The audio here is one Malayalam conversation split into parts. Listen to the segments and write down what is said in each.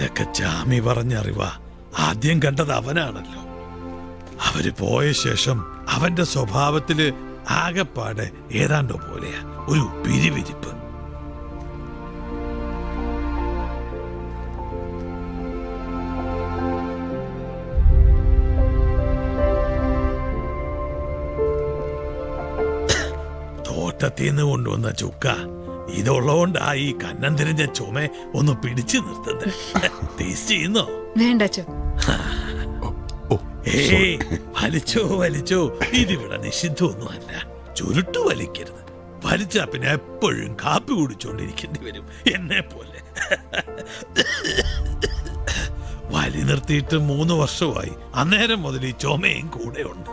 ഇതൊക്കെ ചാമി പറഞ്ഞറിവാ. ആദ്യം കണ്ടത് അവനാണല്ലോ. അവര് പോയ ശേഷം അവന്റെ സ്വഭാവത്തില് ആകെപ്പാടെ ഏതാണ്ടോ പോലെയാ, ഒരു പിരിവിരിപ്പ്. തോട്ടത്തിന്ന് കൊണ്ടുവന്ന ചുക്ക ഇതുള്ളതുകൊണ്ടാ ഈ കന്നം തിരിഞ്ഞ ചുമ ഒന്ന് പിടിച്ചു നിർത്തുന്നത്. ടേസ്റ്റ് ചെയ്യുന്നോ? വേണ്ടച്ചോ. ഏയ് വലിച്ചോ വലിച്ചോ, ഇതിവിടെ നിഷിദ്ധമൊന്നുമല്ല. ചുരുട്ടു വലിക്കരുത്. വലിച്ചാ പിന്നെ എപ്പോഴും കാപ്പി കുടിച്ചോണ്ടിരിക്കേണ്ടി വരും, എന്നെ പോലെ. വലി നിർത്തിയിട്ട് 3 വർഷമായി. അന്നേരം മുതൽ ഈ ചുമയും കൂടെ ഉണ്ട്.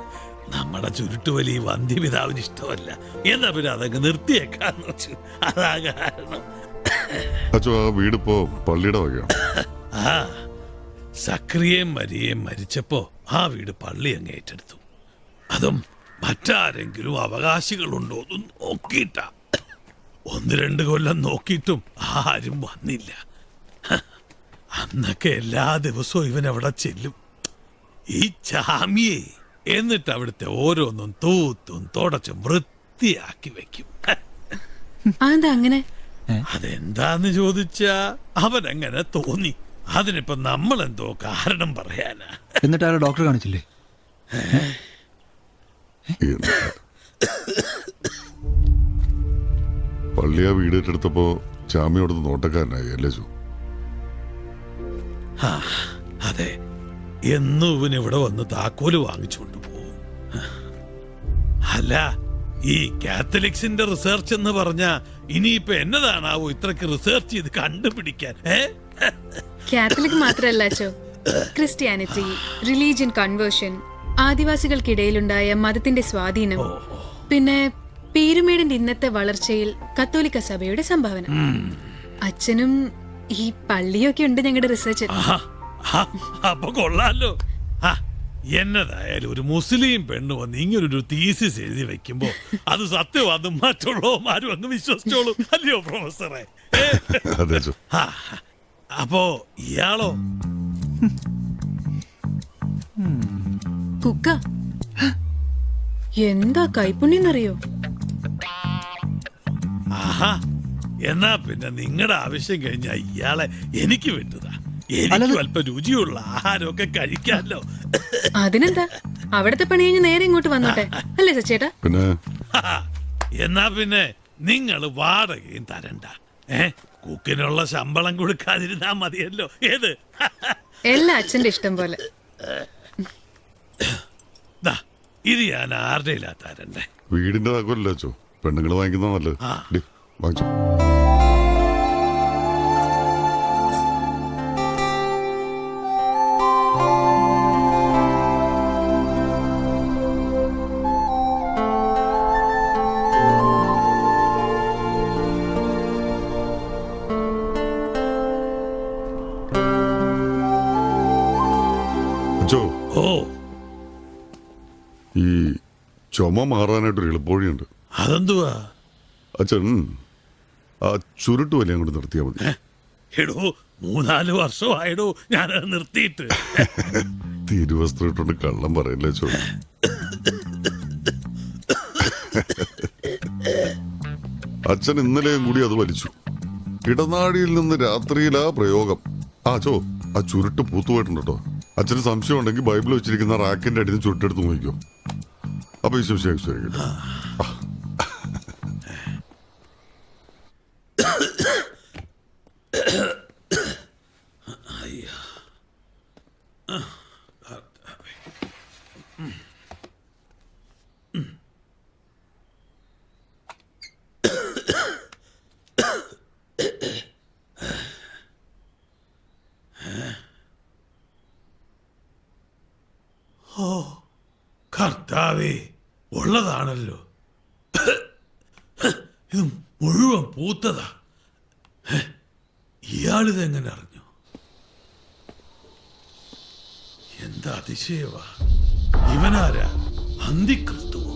നമ്മുടെ ചുരുട്ടുവലി വന്ധ്യപിതാവിന് ഇഷ്ടമല്ല. എന്നാ പിന്നെ അതങ്ങ് നിർത്തിയേക്കാന്ന് വെച്ചു. അതാ കാരണം. വീടിപ്പോ പള്ളിയുടെ വകയാണ്. ആ സക്രിയയും മരിയയും മരിച്ചപ്പോ ആ വീട് പള്ളി അങ്ങ് ഏറ്റെടുത്തു. അതും മറ്റാരെങ്കിലും അവകാശികളുണ്ടോന്നും നോക്കിയിട്ടാ. 1-2 കൊല്ലം നോക്കിയിട്ടും ആരും വന്നില്ല. അന്നൊക്കെ എല്ലാ ദിവസവും ഇവൻ അവിടെ ചെല്ലും, ഈ ചാമിയെ. എന്നിട്ട് അവിടുത്തെ ഓരോന്നും തൂത്തും തുടച്ചും വൃത്തിയാക്കി വെക്കും. അങ്ങനെ അതെന്താന്ന് ചോദിച്ചാ അവനങ്ങനെ തോന്നി. അതിനിപ്പോ നമ്മളെന്തോ കാരണം പറയാനാ. എന്നിട്ട് ആരോ ഡോക്ടറെ കാണിച്ചില്ലേ? പള്ളിയാ വീട് ഏറ്റെടുത്തപ്പോ ചാമിയോടത്ത് നോട്ടക്കാരനായി അല്ലേ ചോ? അതെ, എന്നും ഇവനിവിടെ വന്ന് താക്കോല് വാങ്ങിച്ചുകൊണ്ട് പോകും. അല്ല, ഈ കാത്തലിക്സിന്റെ റിസർച്ച് എന്ന് പറഞ്ഞ ഇനിയിപ്പോ എന്നതാണാവോ ഇത്രക്ക് റിസർച്ച് ചെയ്ത് കണ്ടുപിടിക്കാൻ? കാത്തലിക് മാത്രല്ല അച്ചോ, ക്രിസ്ത്യാനിറ്റി, റിലീജിയൻ കൺവേർഷൻ, ആദിവാസികൾക്കിടയിലുണ്ടായ മതത്തിന്റെ സ്വാധീനം, പിന്നെ പീരുമേടിന്റെ ഇന്നത്തെ വളർച്ചയിൽ കത്തോലിക്ക സഭയുടെ സംഭാവന. അച്ഛനും ഈ പള്ളിയൊക്കെ ഉണ്ട് ഞങ്ങളുടെ റിസർച്ച്. അപ്പൊ കൊള്ളാലോ. എന്നതായാലും ഒരു മുസ്ലിം പെണ്ണ് വന്ന് ഇങ്ങനൊരു തീസിസ് എഴുതി വെക്കുമ്പോ അത് സത്യവാദം മറ്റുള്ളവന്മാരും അങ്ങ് വിശ്വസിച്ചോളും, അല്ലയോ പ്രൊഫസറെ? അപ്പോ ഇയാളോ? കുക്ക എന്താ കൈപ്പുണ്യെന്നറിയോ? ആഹാ, എന്നാ പിന്നെ നിങ്ങളുടെ ആവശ്യം കഴിഞ്ഞ ഇയാളെ എനിക്ക് വേണ്ടതാ. എനിക്ക് അല്പം രുചിയുള്ള ആഹാരമൊക്കെ കഴിക്കാമല്ലോ. അതിനെന്താ, അവിടത്തെ പണി കഴിഞ്ഞ് നേരെ ഇങ്ങോട്ട് വന്നോട്ടെ, അല്ലേ സച്ചേട്ടാ? എന്നാ പിന്നെ നിങ്ങൾ വാടകയും തരണ്ട. കുക്കിനുള്ള ശമ്പളം കൊടുക്കാതിരുന്നാ മതിയല്ലോ. ഏത് എല്ലാ അച്ഛന്റെ ഇഷ്ടം പോലെ. ഇത് ഞാൻ ആരുടെ ഇല്ലാ തരണ്ടേ? വീടിന്റെ താക്കോലല്ലേ അച്ചോ? പെണ്ണുങ്ങൾ വാങ്ങിക്കുന്ന നല്ലത്. വാങ്ങിച്ചോ. ഈ ചുമ മാറാനായിട്ടൊരു എളുപ്പവഴിയുണ്ട്. അതെന്തുവാ? അച്ഛൻ ആ ചുരുട്ട് വലിയ അങ്ങോട്ട് നിർത്തിയാൽ മതി. എടോ, 3-4 വർഷമായിടോ ഞാനത് നിർത്തിയിട്ട്. തിരുവസ്ത്രം ഇട്ടോണ്ട് കള്ളം പറയല്ലേ ചോ? അച്ഛൻ ഇന്നലെയും കൂടി അത് വലിച്ചു. ഇടനാഴിയിൽ നിന്ന് രാത്രിയിലാ പ്രയോഗം. ചോ, ആ ചുരുട്ട് പൂത്തുപോയിട്ടുണ്ട് കേട്ടോ. അച്ഛന് സംശയം ഉണ്ടെങ്കിൽ ബൈബിൾ വെച്ചിരിക്കുന്ന റാക്കിന്റെ അടിയിൽ നിന്ന് ചുരുട്ടെടുത്ത് നോക്കിക്കോ. അപ്പൊ വിശ്വസിക്കും. കർത്താവേ, ഉള്ളതാണല്ലോ. ഇത് മുഴുവൻ പൂത്തതാ. ഇയാളിതെങ്ങനെ അറിഞ്ഞു? എന്താ അതിശയവാ. ഇവനാരാ? അന്തിക്രിസ്തുവോ?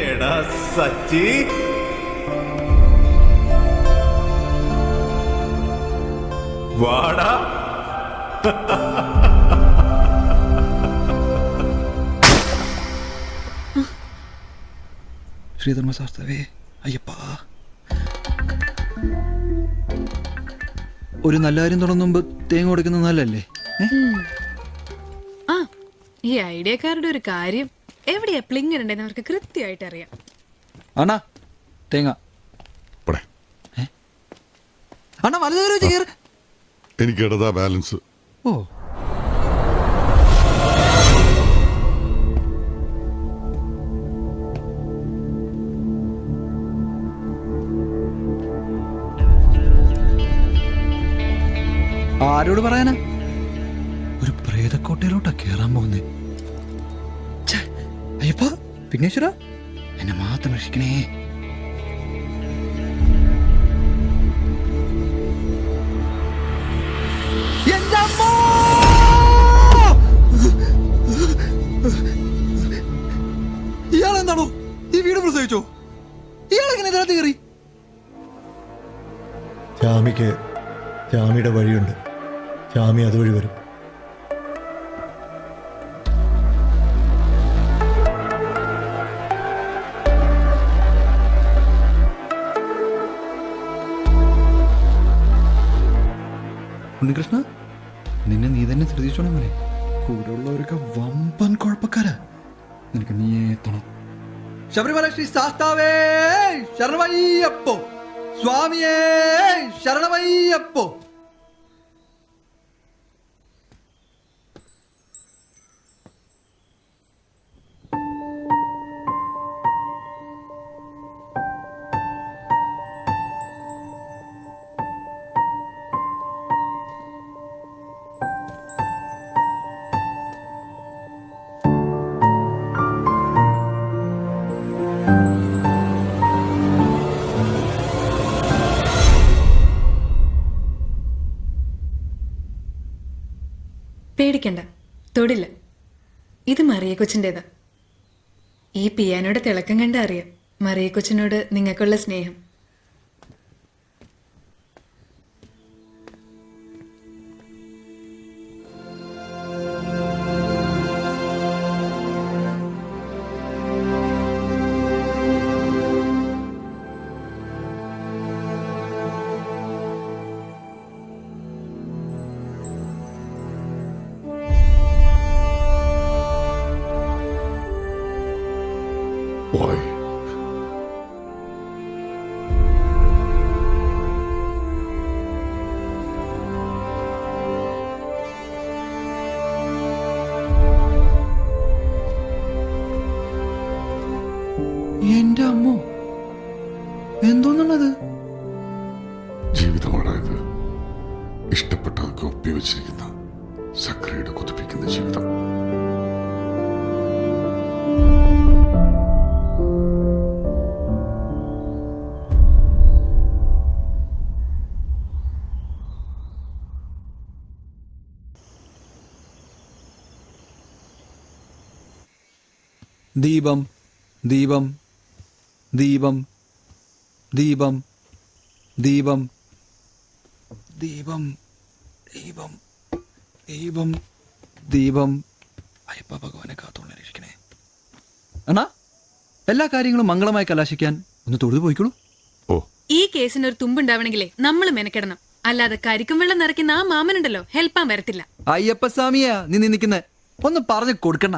എടാ സച്ചി, വാടാ. ശ്രീധർമ്മശാസ്ത്രവേ, അയ്യപ്പ, ഒരു നല്ല കാര്യം തുടങ്ങുമ്പോ തേങ്ങ കൊടുക്കുന്നത് നല്ലല്ലേ? ആ, ഈ ഐഡിയക്കാരുടെ ഒരു കാര്യം എവിടെയാ പ്ലിങ്ങർ ഉണ്ടെന്ന് അവർക്ക് കൃത്യമായിട്ട് അറിയാം. അണ്ണാ തേങ്ങ. ഇവിടെ അണ്ണാ വലുതേരം വെച്ച് കയറ്. എനിക്ക് ഇടതാ ബാലൻസ്. ഓ, ആരോട് പറയാനാ? ഒരു പ്രേതക്കോട്ടയിലോട്ടാ കേറാൻ പോകുന്നേ. അയ്യപ്പ വിഘ്നേശ്വര, എന്നെ മാത്രം രക്ഷിക്കണേ. എന്റെ അമ്മോ! ഇയാളെന്താണോ ഈ വീട് പ്രസവിച്ചോ? ഇയാളെങ്ങനെ ഇതിനകത്ത് കയറി? ചാമിക്ക് ചാമിയുടെ വഴിയുണ്ട്. ചാമി അതുവഴി വരും. ഉണ്ണികൃഷ്ണ, നിന്നെ നീ തന്നെ ശ്രദ്ധിച്ചോണം മോനെ. കൂടെ ഉള്ളവരൊക്കെ വമ്പൻ കുഴപ്പക്കാരാ. നിനക്ക് നീയേ എത്തണം. ശബരിമല ശ്രീ ശാസ്താവേ ശരണമയ്യപ്പോ, സ്വാമിയേ ശരണമയ്യപ്പോ. പേടിക്കണ്ട, തൊടില്ല. ഇത് മറിയ കൊച്ചിൻ്റെതാ. ഈ പിയാനോയുടെ തിളക്കം കണ്ട അറിയാം മറിയ കൊച്ചിനോട് നിങ്ങൾക്കുള്ള സ്നേഹം. Why? എന്റെ അമ്മോ, എന്തോന്നാണത്? ജീവിതമാണ് ഇത്. ഇഷ്ടപ്പെട്ടതൊക്കെ ഒപ്പിവെച്ചിരിക്കുന്ന സക്രിയുടെ കുതിപ്പിക്കുന്ന ജീവിതം. ദീപം ദീപം ദീപം ദീപം ദീപം ദീപം ദീപം ദീപം ദീപം. അയ്യപ്പ ഭഗവാനെ കാത്തോളെ രക്ഷിക്കണേ. അണ്ണാ, എല്ലാ കാര്യങ്ങളും മംഗളമായി കലാശിക്കാൻ ഒന്ന് തൊഴുതു പോയിക്കോളൂ. ഓ, ഈ കേസിന് ഒരു തുമ്പുണ്ടാവണമെങ്കിലേ നമ്മൾ മെനക്കെടണം. അല്ലാതെ കരിക്കും വെള്ളം നിറയ്ക്കുന്ന ആ മാമനുണ്ടല്ലോ, ഹെൽപ്പാൻ വരത്തില്ല. അയ്യപ്പ സ്വാമിയാ നീ നിന്നിക്കുന്നെ, ഒന്ന് പറഞ്ഞു കൊടുക്കണ.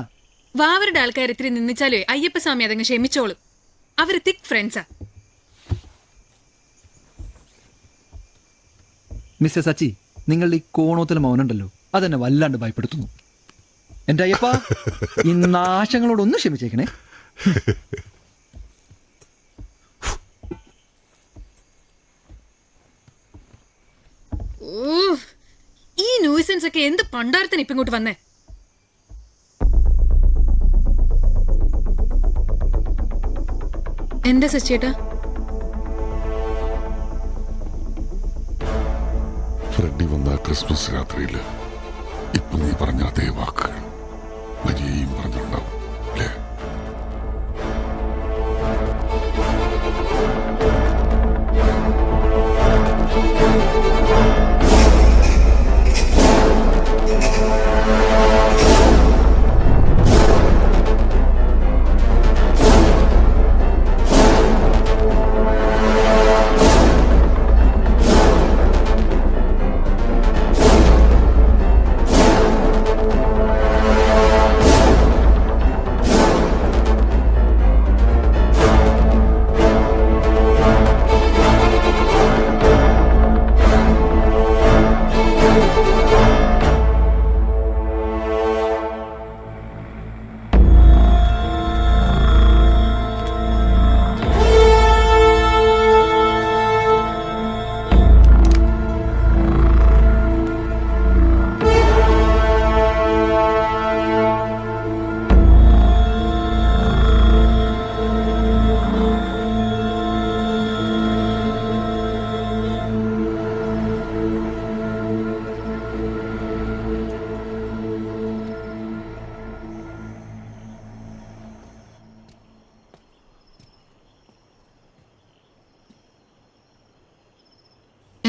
വാവരുടെ ആൾക്കാർ ഇത്തിരി നിന്നിച്ചാലേ അയ്യപ്പസ്വാമി അതങ്ങ് ക്ഷമിച്ചോളും. അവര് തിക് ഫ്രണ്ട്സാ. മിസ്റ്റർ സച്ചി, നിങ്ങളുടെ ഈ കോണോത്തല മൗനുണ്ടല്ലോ, അതെന്നെ വല്ലാണ്ട് ഭയപ്പെടുത്തുന്നു. എന്റെ അയ്യപ്പ, ഈ നാശങ്ങളോടൊന്ന് ക്ഷമിച്ചേക്കണേ. ഈ ന്യൂസൻസ് ഒക്കെ എന്ത് പണ്ടാരത്തിന് ഇപ്പൊ ഇങ്ങോട്ട് വന്നേ? എന്താ സച്ചേട്ടാ? ഫ്രെഡി വന്ന ക്രിസ്മസ് രാത്രിയില് ഇപ്പൊ നീ പറഞ്ഞ അതേ വാക്കുകൾ മരിയയും പറഞ്ഞിട്ടുണ്ടാവും അല്ലേ?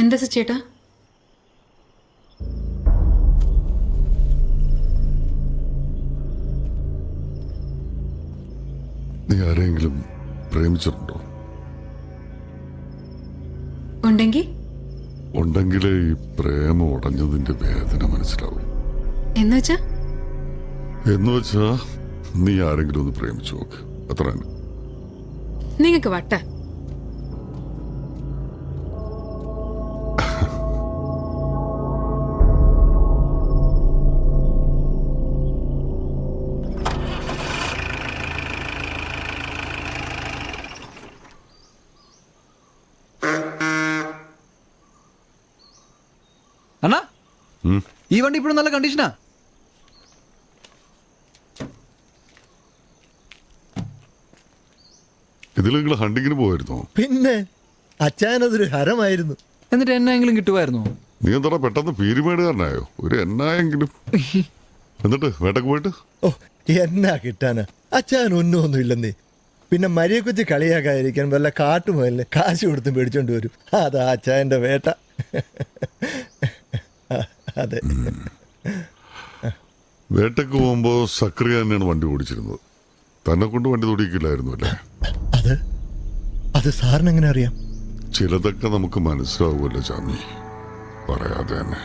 എന്താ സച്ചേട്ടാ? നീ ആരെങ്കിലും പ്രേമിച്ചിട്ടുണ്ടോ? ഉണ്ടെങ്കിലേ ഈ പ്രേമം ഉടഞ്ഞതിന്റെ വേദന മനസ്സിലാവും. എന്നുവെച്ചാ നീ ആരെങ്കിലും ഒന്ന് പ്രേമിച്ചു നോക്ക്, അത്ര തന്നെ. നിങ്ങക്ക് വട്ട. അണ്ണാ, ഈ വണ്ടി ഇപ്പോഴും നല്ല കണ്ടീഷനാ. ഇതിൽ നിങ്ങൾ ഹണ്ടിങ്ങിന് പോയിരുന്നോ? പിന്നെ അച്ഛനതൊരു ഹരമായിരുന്നു. എന്നിട്ട് എന്നെങ്കിലും കിട്ടുമായിരുന്നോ? നീ എന്താ പെട്ടെന്ന് പീരിമേടുകാരനായോ? ഒരു എണ്ണായെങ്കിലും. എന്നിട്ട് വേട്ടക്ക് പോയിട്ട്? ഓ, എന്നാ കിട്ടാനാ, അച്ഛൻ ഒന്നും ഇല്ലെന്നേ. പിന്നെ മരിയെ കൊച്ചു കളിയാക്കാതിരിക്കാൻ വല്ല കാട്ടുമുതലിന് കാശ് കൊടുത്തും മേടിച്ചോണ്ട് വരും. അതാ അച്ഛൻ്റെ വേട്ട. അതെ. വേട്ടക്ക് പോകുമ്പോ സക്രിയ തന്നെയാണ് വണ്ടി ഓടിച്ചിരുന്നത്. തന്നെ കൊണ്ട് വണ്ടി തുടിക്കില്ലായിരുന്നു അല്ലേ? അത് സാറിന് എങ്ങനെ അറിയാം? ചിലതൊക്കെ നമുക്ക് മനസ്സിലാവുമല്ലോ ചാമി, പറയാതെ തന്നെ.